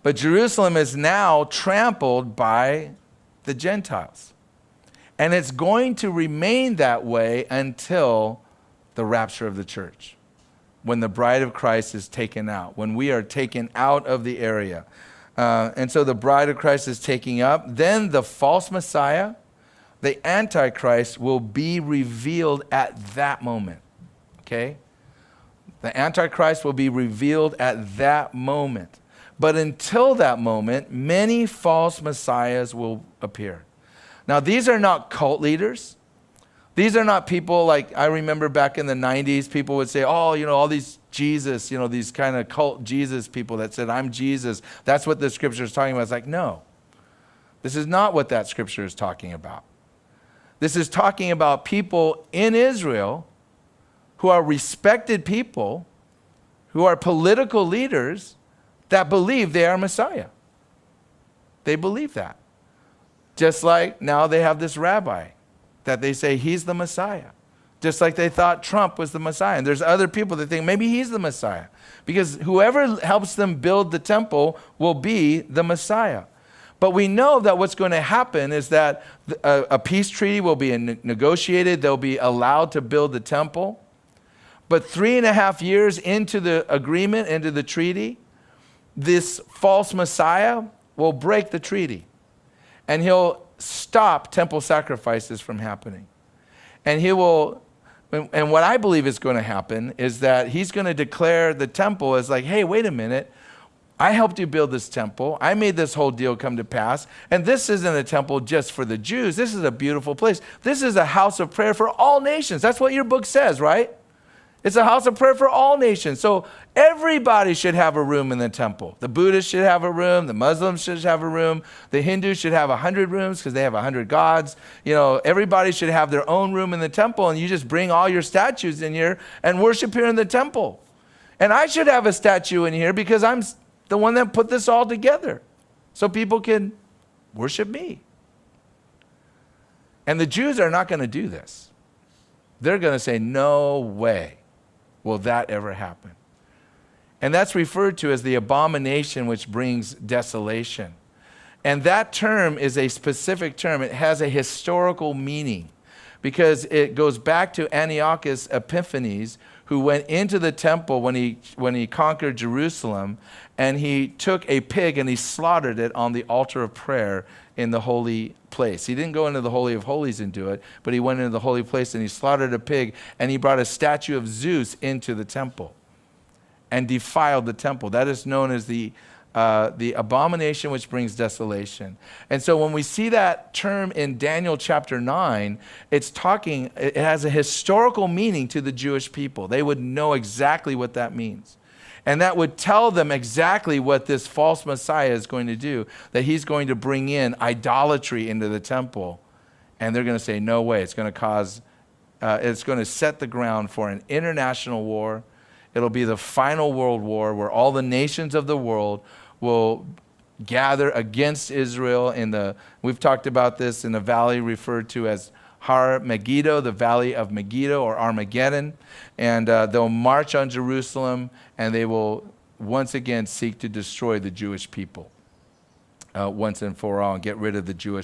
But Jerusalem is now trampled by the Gentiles. And it's going to remain that way until the rapture of the church, when the bride of Christ is taken out, when we are taken out of the area. And so the bride of Christ is taking up. Then the false Messiah, the Antichrist, will be revealed at that moment. Okay? The Antichrist will be revealed at that moment. But until that moment, many false messiahs will appear. Now, these are not cult leaders. These are not people like, I remember back in the 90s, people would say, oh, all these Jesus, these kind of cult Jesus people that said, I'm Jesus. That's what the scripture is talking about. It's like, no, this is not what that scripture is talking about. This is talking about people in Israel who are respected people, who are political leaders that believe they are Messiah. They believe that. Just like now they have this rabbi that they say he's the Messiah. Just like they thought Trump was the Messiah. And there's other people that think maybe he's the Messiah. Because whoever helps them build the temple will be the Messiah. But we know that what's going to happen is that a peace treaty will be negotiated. They'll be allowed to build the temple. But 3.5 years into the agreement, into the treaty, this false Messiah will break the treaty. And he'll stop temple sacrifices from happening. And he will, and what I believe is going to happen is that he's going to declare the temple as like, hey, wait a minute. I helped you build this temple. I made this whole deal come to pass. And this isn't a temple just for the Jews. This is a beautiful place. This is a house of prayer for all nations. That's what your book says, right? It's a house of prayer for all nations. So everybody should have a room in the temple. The Buddhists should have a room. The Muslims should have a room. The Hindus should have 100 rooms because they have 100 gods. Everybody should have their own room in the temple, and you just bring all your statues in here and worship here in the temple. And I should have a statue in here because I'm the one that put this all together so people can worship me. And the Jews are not going to do this. They're going to say, no way will that ever happen. And that's referred to as the abomination which brings desolation. And that term is a specific term. It has a historical meaning because it goes back to Antiochus Epiphanes, who went into the temple when he conquered Jerusalem, and he took a pig and he slaughtered it on the altar of prayer in the holy place. He didn't go into the Holy of Holies and do it, but he went into the holy place and he slaughtered a pig, and he brought a statue of Zeus into the temple and defiled the temple. That is known as the abomination which brings desolation. And so when we see that term in Daniel chapter 9, it has a historical meaning to the Jewish people. They would know exactly what that means. And that would tell them exactly what this false Messiah is going to do, that he's going to bring in idolatry into the temple. And they're going to say, no way. It's going to set the ground for an international war. It'll be the final world war where all the nations of the world will gather against Israel we've talked about this in the valley referred to as Har Megiddo, the valley of Megiddo or Armageddon. And they'll march on Jerusalem, and they will once again seek to destroy the Jewish people once and for all and get rid of the Jewish